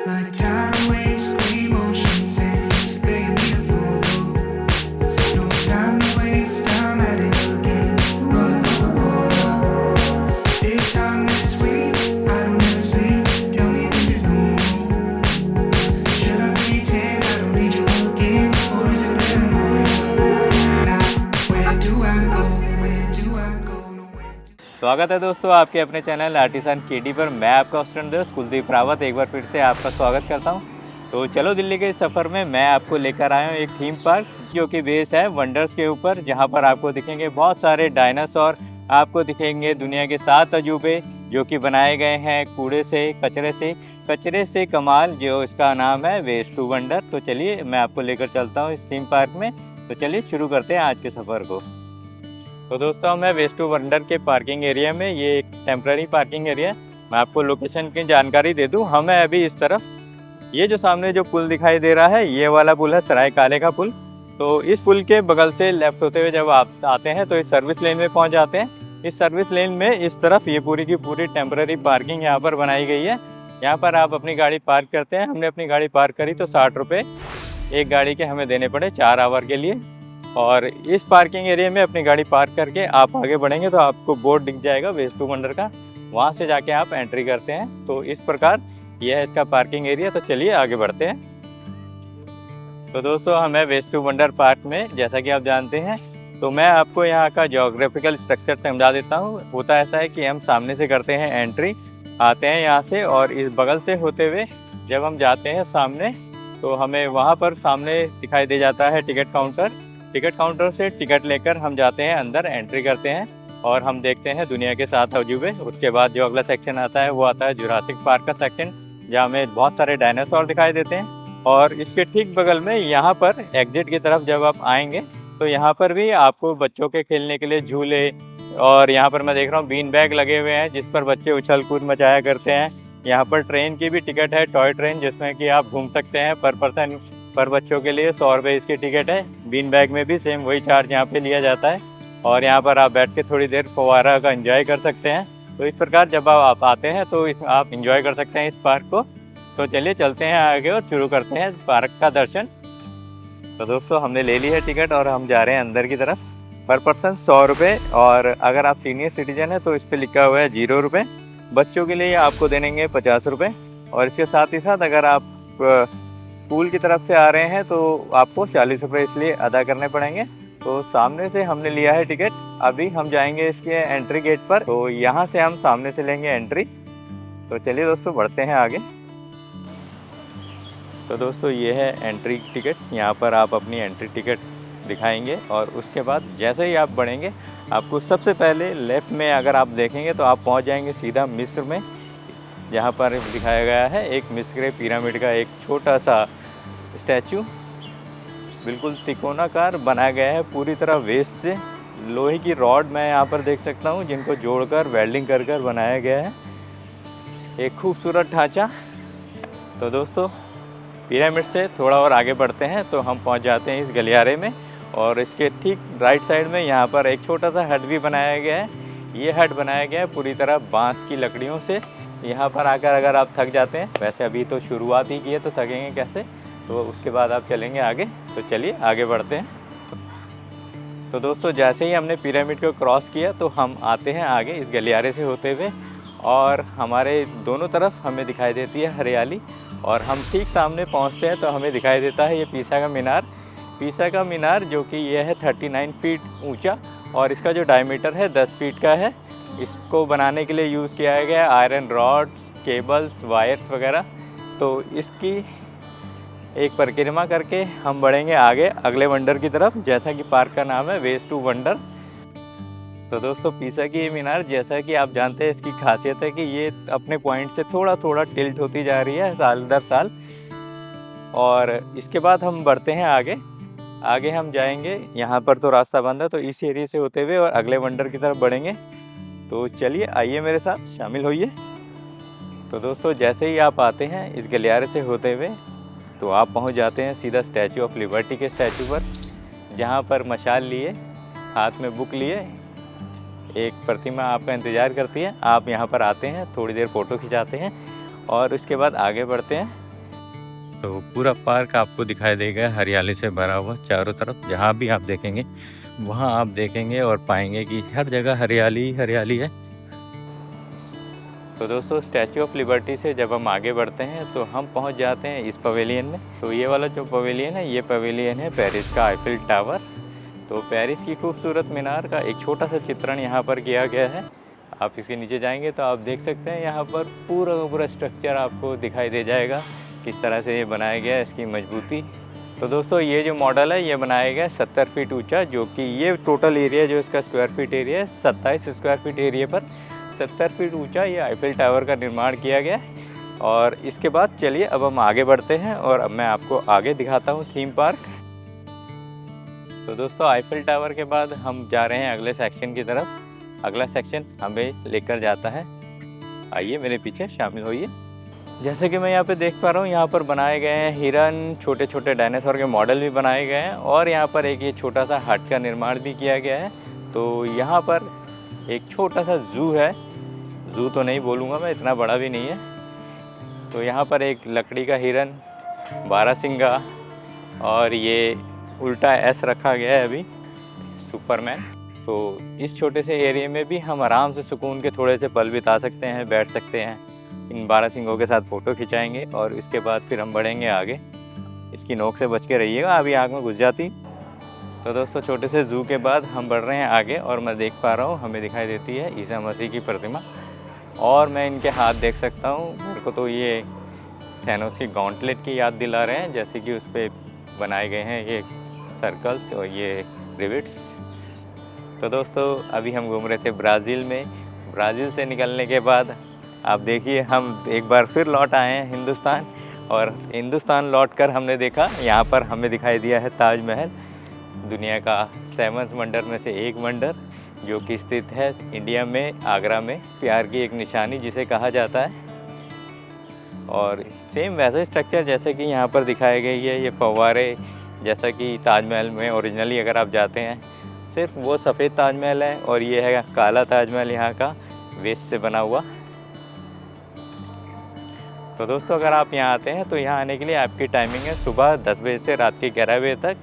Like tidal waves, clean motion sands, begging me to follow. No time to waste, I'm at it again. Rolling Coca-Cola. This time that's sweet, I don't ever sleep. Tell me this is normal. Should I pretend I don't need you again, or is it paranoia? Now, where do I go? Where do I go? Nowhere. स्वागत है दोस्तों आपके अपने channel artisan KD पर। मैं आपका student दोस्त कुलदीप रावत एक बार फिर से आपका स्वागत करता हूं। तो चलो दिल्ली के सफ़र में मैं आपको लेकर आया हूं एक थीम पार्क जो कि बेस है वंडर्स के ऊपर, जहां पर आपको दिखेंगे बहुत सारे डायनासोर, आपको दिखेंगे दुनिया के 7 अजूबे जो कि बनाए गए हैं कूड़े से, कचरे से कमाल, जो इसका नाम है वेस्ट टू वंडर। तो चलिए मैं आपको लेकर चलता हूँ इस थीम पार्क में। तो चलिए शुरू करते हैं आज के सफ़र को। तो दोस्तों मैं वेस्ट टू वंडर के पार्किंग एरिया में, ये एक टेम्प्रेरी पार्किंग एरिया है। मैं आपको लोकेशन की जानकारी दे दूं, हमें अभी इस तरफ ये जो सामने जो पुल दिखाई दे रहा है, ये वाला पुल है सराय काले का पुल। तो इस पुल के बगल से लेफ्ट होते हुए जब आप आते हैं तो इस सर्विस लेन में पहुंच जाते हैं। इस सर्विस लेन में इस तरफ ये पूरी की पूरी टेम्प्रेरी पार्किंग यहाँ पर बनाई गई है। यहाँ पर आप अपनी गाड़ी पार्क करते हैं। हमने अपनी गाड़ी पार्क करी तो 60 रुपये एक गाड़ी के हमें देने पड़े 4 आवर के लिए। और इस पार्किंग एरिया में अपनी गाड़ी पार्क करके आप आगे बढ़ेंगे तो आपको बोर्ड दिख जाएगा वेस्ट टू वंडर का, वहाँ से जाके आप एंट्री करते हैं। तो इस प्रकार यह है इसका पार्किंग एरिया। तो चलिए आगे बढ़ते हैं। तो दोस्तों हमें वेस्ट टू वंडर पार्क में, जैसा कि आप जानते हैं, तो मैं आपको यहाँ का ज्योग्राफिकल स्ट्रक्चर समझा देता हूँ। होता ऐसा है कि हम सामने से करते हैं एंट्री, आते हैं यहाँ से, और इस बगल से होते हुए जब हम जाते हैं सामने तो हमें वहाँ पर सामने दिखाई दे जाता है टिकट काउंटर। टिकट काउंटर से टिकट लेकर हम जाते हैं अंदर, एंट्री करते हैं और हम देखते हैं दुनिया के 7 अजूबे। उसके बाद जो अगला सेक्शन आता है वो आता है जुरासिक पार्क का सेक्शन, जहाँ हमें बहुत सारे डायनासोर दिखाई देते हैं। और इसके ठीक बगल में यहाँ पर एग्जिट की तरफ जब आप आएंगे तो यहाँ पर भी आपको बच्चों के खेलने के लिए झूले, और यहाँ पर मैं देख रहा हूँ बीन बैग लगे हुए हैं जिस पर बच्चे उछल कूद मचाया करते हैं। यहाँ पर ट्रेन की भी टिकट है, टॉय ट्रेन, जिसमें कि आप घूम सकते हैं। पर पर्सन पर बच्चों के लिए 100 रुपये इसकी टिकट है। बीन बैग में भी सेम वही चार्ज यहाँ पे लिया जाता है, और यहाँ पर आप बैठ के थोड़ी देर फव्वारा का एंजॉय कर सकते हैं। तो इस प्रकार जब आप आते हैं तो आप एंजॉय कर सकते हैं इस पार्क को। तो चलिए चलते हैं आगे और शुरू करते हैं इस पार्क का दर्शन। तो दोस्तों हमने ले ली है टिकट और हम जा रहे हैं अंदर की तरफ। पर पर्सन 100 रुपये, और अगर आप सीनियर सिटीजन है तो इस पर लिखा हुआ है 0 रुपये। बच्चों के लिए आपको देंगे 50 रुपये, और इसके साथ ही साथ अगर आप स्कूल की तरफ से आ रहे हैं तो आपको 40 रुपये इसलिए अदा करने पड़ेंगे। तो सामने से हमने लिया है टिकट, अभी हम जाएंगे इसके एंट्री गेट पर। तो यहाँ से हम सामने से लेंगे एंट्री। तो चलिए दोस्तों बढ़ते हैं आगे। तो दोस्तों ये है एंट्री टिकट, यहाँ पर आप अपनी एंट्री टिकट दिखाएंगे और उसके बाद जैसे ही आप बढ़ेंगे आपको सबसे पहले लेफ़्ट में अगर आप देखेंगे तो आप पहुँच जाएंगे सीधा मिस्र में, जहाँ पर दिखाया गया है एक मिस्र पिरामिड का एक छोटा सा स्टैचू, बिल्कुल तिकोनाकार बनाया गया है पूरी तरह वेस्ट से। लोहे की रॉड मैं यहाँ पर देख सकता हूँ जिनको जोड़कर वेल्डिंग कर कर बनाया गया है, एक खूबसूरत ढांचा। तो दोस्तों पिरामिड से थोड़ा और आगे बढ़ते हैं तो हम पहुँच जाते हैं इस गलियारे में, और इसके ठीक राइट साइड में यहाँ पर एक छोटा सा हट भी बनाया गया है। ये हट बनाया गया है पूरी तरह बाँस की लकड़ियों से। यहाँ पर आकर अगर आप थक जाते हैं, वैसे अभी तो शुरुआत ही की है तो थकेंगे कैसे, तो उसके बाद आप चलेंगे आगे। तो चलिए आगे बढ़ते हैं। तो दोस्तों जैसे ही हमने पिरामिड को क्रॉस किया तो हम आते हैं आगे इस गलियारे से होते हुए, और हमारे दोनों तरफ हमें दिखाई देती है हरियाली, और हम ठीक सामने पहुंचते हैं तो हमें दिखाई देता है ये पीसा का मीनार। पीसा का मीनार जो कि यह है 39 फीट ऊंचा, और इसका जो डायमीटर है 10 फीट का है। इसको बनाने के लिए यूज़ किया गया आयरन रॉड्स, केबल्स, वायर्स वगैरह। तो इसकी एक परिक्रमा करके हम बढ़ेंगे आगे अगले वंडर की तरफ, जैसा कि पार्क का नाम है वेस्ट टू वंडर। तो दोस्तों पीसा की ये मीनार, जैसा कि आप जानते हैं, इसकी खासियत है कि ये अपने पॉइंट से थोड़ा थोड़ा टिल्ट होती जा रही है साल दर साल। और इसके बाद हम बढ़ते हैं आगे हम जाएंगे। यहाँ पर तो रास्ता बंद है, तो इस एरिया से होते हुए और अगले वंडर की तरफ बढ़ेंगे। तो चलिए आइए मेरे साथ शामिल होइए। तो दोस्तों जैसे ही आप आते हैं इस गलियारे से होते हुए तो आप पहुंच जाते हैं सीधा स्टैचू ऑफ लिबर्टी के स्टैचू पर, जहां पर मशाल लिए, हाथ में बुक लिए एक प्रतिमा आपका इंतज़ार करती है। आप यहां पर आते हैं, थोड़ी देर फ़ोटो खिंचाते हैं और उसके बाद आगे बढ़ते हैं। तो पूरा पार्क आपको दिखाई देगा हरियाली से भरा हुआ चारों तरफ। जहाँ भी आप देखेंगे वहाँ आप देखेंगे और पाएंगे कि हर जगह हरियाली ही हरियाली है। तो दोस्तों स्टैचू ऑफ लिबर्टी से जब हम आगे बढ़ते हैं तो हम पहुंच जाते हैं इस पवेलियन में। तो ये वाला जो पवेलियन है, ये पवेलियन है पेरिस का आईफिल टावर। तो पेरिस की खूबसूरत मीनार का एक छोटा सा चित्रण यहाँ पर किया गया है। आप इसके नीचे जाएंगे तो आप देख सकते हैं यहाँ पर पूरा का पूरा स्ट्रक्चर आपको दिखाई दे जाएगा, किस तरह से ये बनाया गया है, इसकी मजबूती। तो दोस्तों ये जो मॉडल है ये बनाया गया 70 फीट ऊंचा, जो कि ये टोटल एरिया जो इसका स्क्वायर फीट एरिया है 27 स्क्वायर फीट एरिया पर 70 फीट ऊंचा ये आईफिल टावर का निर्माण किया गया। और इसके बाद चलिए अब हम आगे बढ़ते हैं और अब मैं आपको आगे दिखाता हूँ थीम पार्क। तो दोस्तों आईफिल टावर के बाद हम जा रहे हैं अगले सेक्शन की तरफ। अगला सेक्शन हमें लेकर जाता है, आइए मेरे पीछे शामिल होइए। जैसे कि मैं यहाँ पे देख पा रहा हूँ, यहाँ पर बनाए गए हैं हिरन, छोटे छोटे डायनासोर के मॉडल भी बनाए गए हैं और यहाँ पर एक ये छोटा सा हट का निर्माण भी किया गया है। तो यहाँ पर एक छोटा सा जू है, जू तो नहीं बोलूँगा मैं, इतना बड़ा भी नहीं है। तो यहाँ पर एक लकड़ी का हिरन, बारहसिंगा और ये उल्टा एस रखा गया है अभी, सुपरमैन। तो इस छोटे से एरिया में भी हम आराम से सुकून के थोड़े से पल बिता सकते हैं, बैठ सकते हैं, इन बारहसिंगों के साथ फ़ोटो खिंचाएंगे और इसके बाद फिर हम बढ़ेंगे आगे। इसकी नोक से बच के रहिएगा, अभी आँख में घुस जाती। तो दोस्तों छोटे से ज़ू के बाद हम बढ़ रहे हैं आगे और मैं देख पा रहा हूँ हमें दिखाई देती है ईसा मसीह की प्रतिमा और मैं इनके हाथ देख सकता हूँ। मेरे को तो ये थैनोस की गॉन्टलेट की याद दिला रहे हैं, जैसे कि उस पर बनाए गए हैं ये सर्कल्स और ये रिविट्स। तो दोस्तों अभी हम घूम रहे थे ब्राज़ील में। ब्राज़ील से निकलने के बाद आप देखिए हम एक बार फिर लौट आए हैं हिंदुस्तान, और हिंदुस्तान लौटकर हमने देखा यहाँ पर हमें दिखाई दिया है ताजमहल, दुनिया का 7 वंडर में से एक वंडर, जो कि स्थित है इंडिया में, आगरा में। प्यार की एक निशानी जिसे कहा जाता है। और सेम वैसा स्ट्रक्चर जैसे कि यहाँ पर दिखाए गई है, ये फव्वारे जैसा कि ताजमहल में ओरिजिनली अगर आप जाते हैं, सिर्फ वो सफ़ेद ताजमहल है और ये है काला ताजमहल यहाँ का वेस्ट से बना हुआ। तो दोस्तों अगर आप यहाँ आते हैं तो यहाँ आने के लिए आपकी टाइमिंग है सुबह 10 बजे से रात के 11 बजे तक।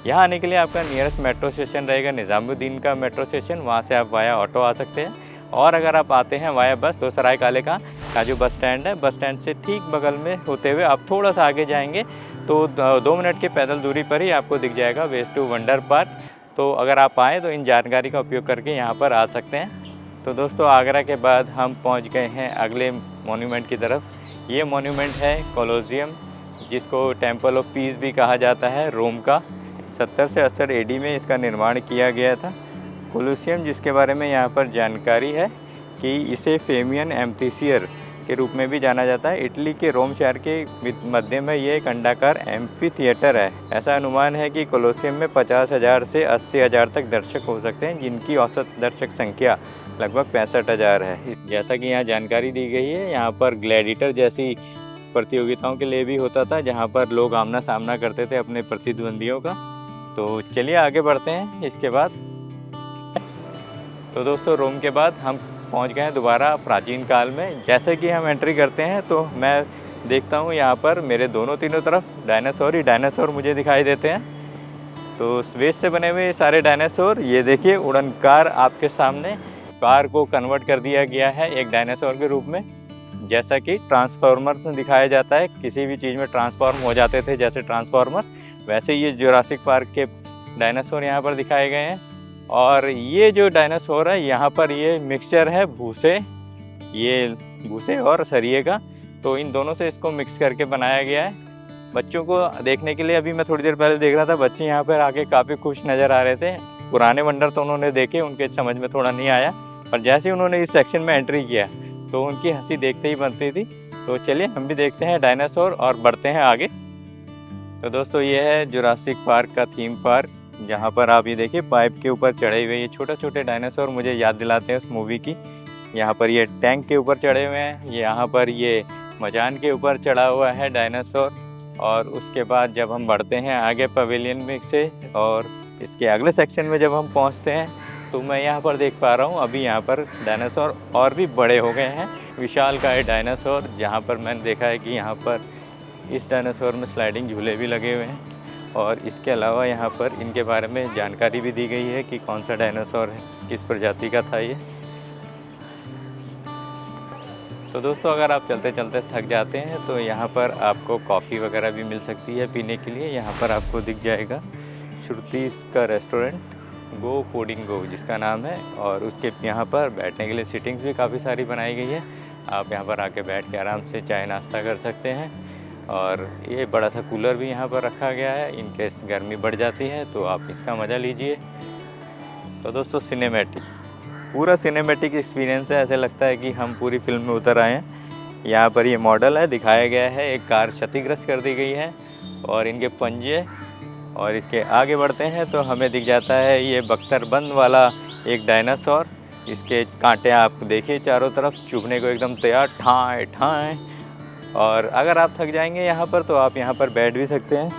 यहाँ आने के लिए आपका नियरेस्ट मेट्रो स्टेशन रहेगा निज़ामुद्दीन का मेट्रो स्टेशन, वहाँ से आप वाया ऑटो आ सकते हैं। और अगर आप आते हैं वाया बस तो सराय काले का जो बस स्टैंड है, बस स्टैंड से ठीक बगल में होते हुए आप थोड़ा सा आगे जाएंगे तो 2 मिनट के पैदल दूरी पर ही आपको दिख जाएगा वेस्ट टू वंडर पार्क। तो अगर आप आएँ तो इन जानकारी का उपयोग करके यहाँ पर आ सकते हैं। तो दोस्तों आगरा के बाद हम पहुँच गए हैं अगले मोन्यूमेंट की तरफ। ये मोन्यूमेंट है कोलोसियम, जिसको टेम्पल ऑफ पीस भी कहा जाता है, रोम का। 70 से 80 एडी में इसका निर्माण किया गया था। कोलोसियम जिसके बारे में यहाँ पर जानकारी है कि इसे फेमियन एम्फीथिएटर के रूप में भी जाना जाता है। इटली के रोम शहर के मध्य में ये एक अंडाकार एम्फी थिएटर है। ऐसा अनुमान है कि कोलोसियम में 50,000 से 80,000 तक दर्शक हो सकते हैं, जिनकी औसत दर्शक संख्या लगभग 65,000 है। जैसा कि यहाँ जानकारी दी गई है, यहाँ पर ग्लैडिएटर जैसी प्रतियोगिताओं के लिए भी होता था, जहाँ पर लोग आमना सामना करते थे अपने प्रतिद्वंदियों का। तो चलिए आगे बढ़ते हैं इसके बाद। तो दोस्तों रोम के बाद हम पहुंच गए हैं दोबारा प्राचीन काल में। जैसे कि हम एंट्री करते हैं तो मैं देखता हूं यहाँ पर मेरे दोनों तीनों तरफ डायनासोर ही डायनासोर मुझे दिखाई देते हैं। तो वेस्ट से बने हुए सारे डायनासोर, ये देखिए उड़न कार आपके सामने, कार को कन्वर्ट कर दिया गया है एक डायनासोर के रूप में। जैसा कि ट्रांसफॉर्मर में दिखाया जाता है, किसी भी चीज़ में ट्रांसफॉर्म हो जाते थे जैसे ट्रांसफॉर्मर, वैसे ये जुरासिक पार्क के डायनासोर यहाँ पर दिखाए गए हैं। और ये जो डायनासोर है यहाँ पर ये मिक्सचर है भूसे, ये भूसे और सरिये का, तो इन दोनों से इसको मिक्स करके बनाया गया है। बच्चों को देखने के लिए अभी मैं थोड़ी देर पहले देख रहा था, बच्चे यहाँ पर आके काफ़ी खुश नज़र आ रहे थे। पुराने वंडर तो उन्होंने देखे, उनके समझ में थोड़ा नहीं आया, पर जैसे ही उन्होंने इस सेक्शन में एंट्री किया तो उनकी हंसी देखते ही बनती थी। तो चलिए हम भी देखते हैं डायनासोर और बढ़ते हैं आगे। तो दोस्तों ये है जुरासिक पार्क का थीम पार्क, जहाँ पर आप ये देखिए पाइप के ऊपर चढ़े हुए ये छोटे छोटे डायनासोर मुझे याद दिलाते हैं उस मूवी की। यहाँ पर ये टैंक के ऊपर चढ़े हुए हैं, यहाँ पर ये मजान के ऊपर चढ़ा हुआ है डायनासोर। और उसके बाद जब हम बढ़ते हैं आगे पवेलियन में से और इसके अगले सेक्शन में जब हम पहुँचते हैं तो मैं यहाँ पर देख पा रहा हूँ अभी यहाँ पर डायनासोर और भी बड़े हो गए हैं, विशालकाय डायनासोर। जहाँ पर मैंने देखा है कि यहाँ पर इस डायनासोर में स्लाइडिंग झूले भी लगे हुए हैं और इसके अलावा यहाँ पर इनके बारे में जानकारी भी दी गई है कि कौन सा डायनासोर है, किस प्रजाति का था ये। तो दोस्तों अगर आप चलते चलते थक जाते हैं तो यहाँ पर आपको कॉफ़ी वगैरह भी मिल सकती है पीने के लिए। यहाँ पर आपको दिख जाएगा श्रुति का रेस्टोरेंट, गो फूडिंग गो जिसका नाम है, और उसके यहाँ पर बैठने के लिए सीटिंग्स भी काफ़ी सारी बनाई गई है। आप यहाँ पर आके बैठ के आराम से चाय नाश्ता कर सकते हैं। और ये बड़ा सा कूलर भी यहाँ पर रखा गया है, इन केस गर्मी बढ़ जाती है तो आप इसका मज़ा लीजिए। तो दोस्तों सिनेमैटिक, पूरा सिनेमैटिक एक्सपीरियंस है, ऐसे लगता है कि हम पूरी फिल्म में उतर आए हैं। यहाँ पर ये मॉडल है दिखाया गया है, एक कार क्षतिग्रस्त कर दी गई है और इनके पंजे, और इसके आगे बढ़ते हैं तो हमें दिख जाता है ये बख्तरबंद वाला एक डायनासोर। इसके कांटे आप देखिए चारों तरफ, चुभने को एकदम तैयार, ठाएँ ठाएँ। और अगर आप थक जाएंगे यहाँ पर तो आप यहाँ पर बैठ भी सकते हैं,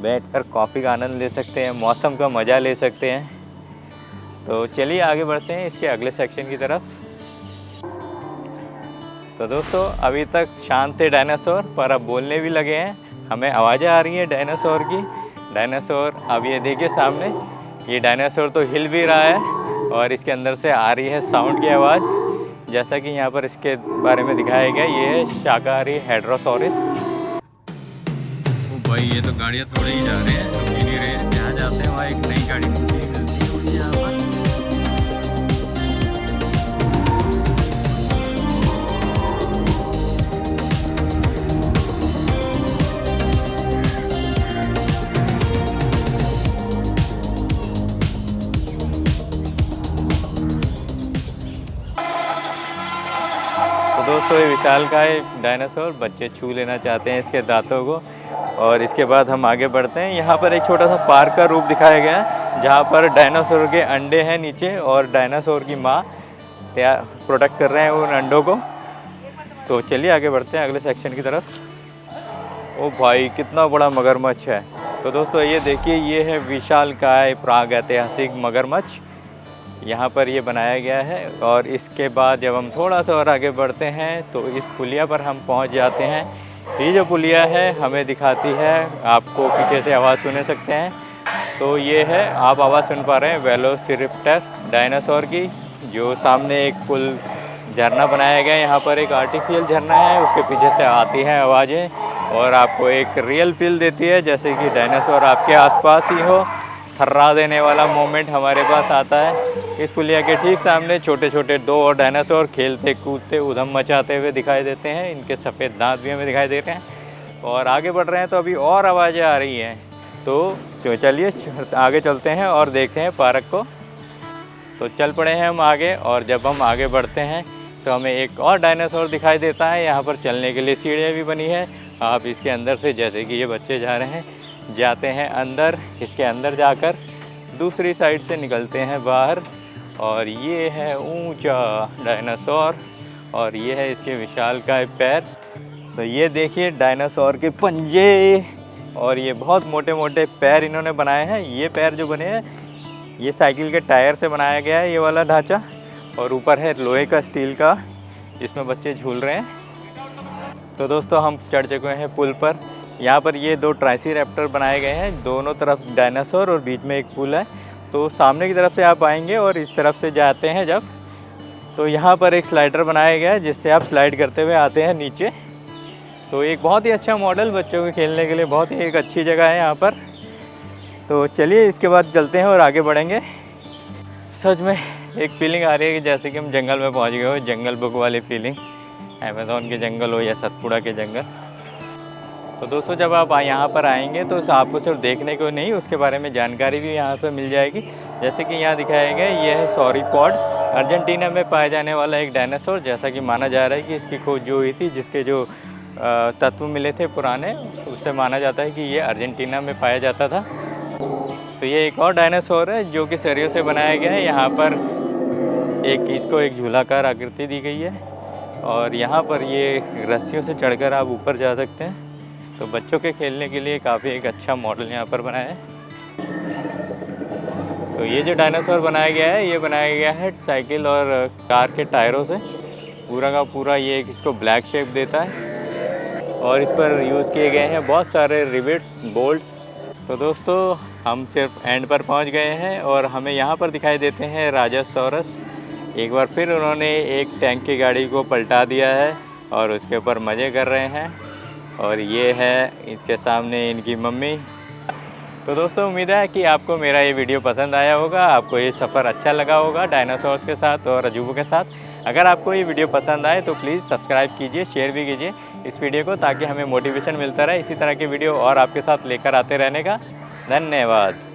बैठकर कॉफ़ी का आनंद ले सकते हैं, मौसम का मज़ा ले सकते हैं। तो चलिए आगे बढ़ते हैं इसके अगले सेक्शन की तरफ। तो दोस्तों अभी तक शांत थे डायनासोर, पर अब बोलने भी लगे हैं, हमें आवाज़ें आ रही हैं डायनासोर की। डायनासोर अब ये देखिए सामने, ये डायनासोर तो हिल भी रहा है और इसके अंदर से आ रही है साउंड की आवाज़। जैसा कि यहाँ पर इसके बारे में दिखाया गया, ये है शाकाहारी हेड्रोसॉरस। ओ भाई ये तो गाड़ियाँ थोड़े ही जा रहे हैं, रुक ही नहीं रहे। जहाँ जाते हैं वहाँ एक नई गाड़ी मिलती है यहाँ पर। दोस्तों ये विशालकाय डायनासोर, बच्चे छू लेना चाहते हैं इसके दांतों को। और इसके बाद हम आगे बढ़ते हैं। यहाँ पर एक छोटा सा पार्क का रूप दिखाया गया है जहाँ पर डायनासोर के अंडे हैं नीचे और डायनासोर की माँ प्रोटेक्ट कर रहे हैं उन अंडों को। तो चलिए आगे बढ़ते हैं अगले सेक्शन की तरफ। ओ भाई कितना बड़ा मगरमच्छ है। तो दोस्तों ये देखिए, ये है विशालकाय प्रागैतिहासिक मगरमच्छ, यहाँ पर ये बनाया गया है। और इसके बाद जब हम थोड़ा सा और आगे बढ़ते हैं तो इस पुलिया पर हम पहुँच जाते हैं। ये जो पुलिया है हमें दिखाती है, आपको पीछे से आवाज़ सुन सकते हैं, तो ये है, आप आवाज़ सुन पा रहे हैं वेलोसिरैप्टर डायनासोर की। जो सामने एक पुल झरना बनाया गया है, यहाँ पर एक आर्टिफिशियल झरना है, उसके पीछे से आती हैं आवाज़ें और आपको एक रियल फील देती है जैसे कि डायनासोर आपके आसपास ही हो। थर्रा देने वाला मोमेंट हमारे पास आता है। इस पुलिया के ठीक सामने छोटे छोटे दो और डायनासोर खेलते कूदते उधम मचाते हुए दिखाई देते हैं। इनके सफ़ेद दांत भी हमें दिखाई दे रहे हैं। और आगे बढ़ रहे हैं तो अभी और आवाज़ें आ रही हैं। तो चलिए आगे चलते हैं और देखते हैं पार्क को। तो चल पड़े हैं हम आगे, और जब हम आगे बढ़ते हैं तो हमें एक और डायनासोर दिखाई देता है। यहाँ पर चलने के लिए सीढ़ियाँ भी बनी है। आप इसके अंदर से, जैसे कि ये बच्चे जा रहे हैं, जाते हैं अंदर, इसके अंदर जाकर दूसरी साइड से निकलते हैं बाहर। और ये है ऊंचा डायनासोर और ये है इसके विशालकाय पैर। तो ये देखिए डायनासोर के पंजे, और ये बहुत मोटे मोटे पैर इन्होंने बनाए हैं। ये पैर जो बने हैं ये साइकिल के टायर से बनाया गया है, ये वाला ढांचा। और ऊपर है लोहे का, स्टील का, जिसमें बच्चे झूल रहे हैं। तो दोस्तों हम चढ़ चुके हैं पुल पर। यहाँ पर ये दो ट्राइसिरैप्टर बनाए गए हैं, दोनों तरफ डायनासोर और बीच में एक पुल है। तो सामने की तरफ से आप आएंगे और इस तरफ से जाते हैं जब, तो यहाँ पर एक स्लाइडर बनाया गया है जिससे आप स्लाइड करते हुए आते हैं नीचे। तो एक बहुत ही अच्छा मॉडल, बच्चों के खेलने के लिए बहुत ही एक अच्छी जगह है यहाँ पर। तो चलिए इसके बाद चलते हैं और आगे बढ़ेंगे। सच में एक फीलिंग आ रही है कि जैसे कि हम जंगल में पहुँच गए हो, जंगल बुक वाली फीलिंग, अमेज़न के जंगल हो या सतपुड़ा के जंगल। तो दोस्तों जब आप यहाँ पर आएंगे तो आपको सिर्फ देखने को नहीं, उसके बारे में जानकारी भी यहाँ पर मिल जाएगी। जैसे कि यहाँ दिखाया गया, ये है सॉरीपॉड, अर्जेंटीना में पाया जाने वाला एक डायनासोर। जैसा कि माना जा रहा है कि इसकी खोज जो हुई थी, जिसके जो तत्व मिले थे पुराने, उससे माना जाता है कि ये अर्जेंटीना में पाया जाता था। तो ये एक और डायनासोर है जो कि सरियों से बनाया गया है। यहाँ पर इसको एक झूलाकार आकृति दी गई है और यहाँ पर ये रस्सियों से चढ़कर आप ऊपर जा सकते हैं। तो बच्चों के खेलने के लिए काफ़ी एक अच्छा मॉडल यहाँ पर बनाया है। तो ये जो डायनासोर बनाया गया है, ये बनाया गया है साइकिल और कार के टायरों से। पूरा का पूरा ये इसको ब्लैक शेप देता है और इस पर यूज़ किए गए हैं बहुत सारे रिवेट्स, बोल्ट्स। तो दोस्तों हम सिर्फ एंड पर पहुंच गए हैं और हमें यहाँ पर दिखाई देते हैं राजासोरस। एक बार फिर उन्होंने एक टैंक की गाड़ी को पलटा दिया है और उसके ऊपर मज़े कर रहे हैं। और ये है इसके सामने इनकी मम्मी। तो दोस्तों उम्मीद है कि आपको मेरा ये वीडियो पसंद आया होगा, आपको ये सफ़र अच्छा लगा होगा डायनासोर्स के साथ और अजूबों के साथ। अगर आपको ये वीडियो पसंद आए तो प्लीज़ सब्सक्राइब कीजिए, शेयर भी कीजिए इस वीडियो को, ताकि हमें मोटिवेशन मिलता रहे इसी तरह के वीडियो और आपके साथ लेकर आते रहने का। धन्यवाद।